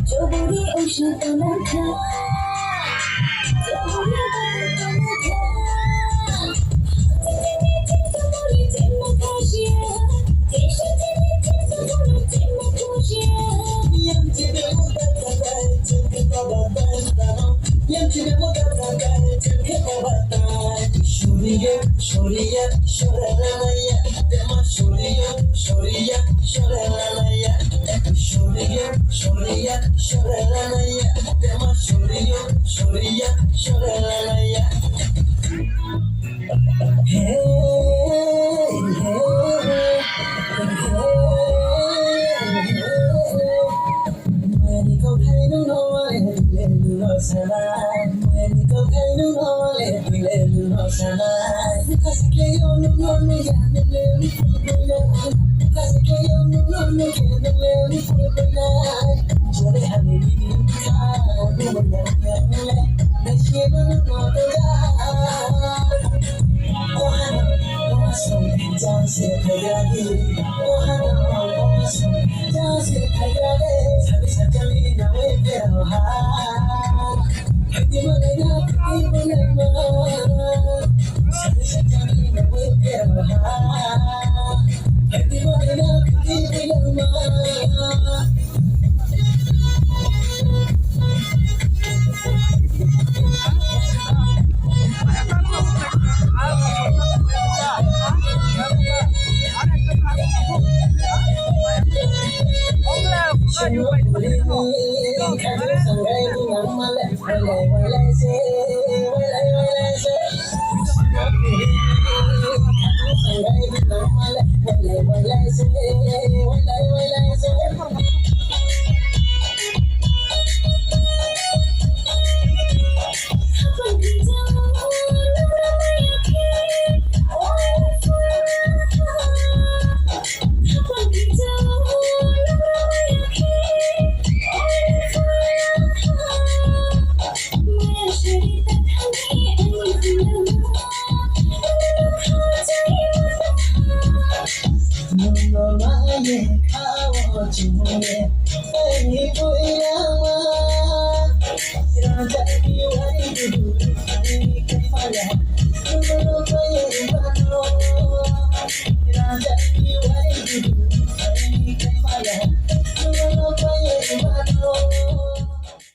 Jodhuri ocean anakha, Jodhuri anakha. Jodhuri timma khoshiya, Jodhuri timma khoshiya. Yam chine muda kai, chunke babata. Yam chine muda kai, chunke babata. Shuriya, shuriya, shuralalaya. Dema shuriya, shuriya, shuralalaya. Shuriya, shuriya, shuralalaya. Dema shuriya, shuriya, shuralalaya. Hey, when you go pain no one, let you know sana. When you go pain no one, let you know sana. Because you don't know me, I don't let me fall. Because you don't know me, I don't let me fall. Jolly honey, can't do it. Let's get on the road. Oh, dance it, Kayadi. Oh, dance it, Kayadi. Sabi sa kalina, we pero ha. Hindi mo na natin mo. Sabi sa kalina, we pero ha. Hindi mo na natin mo. Raja, you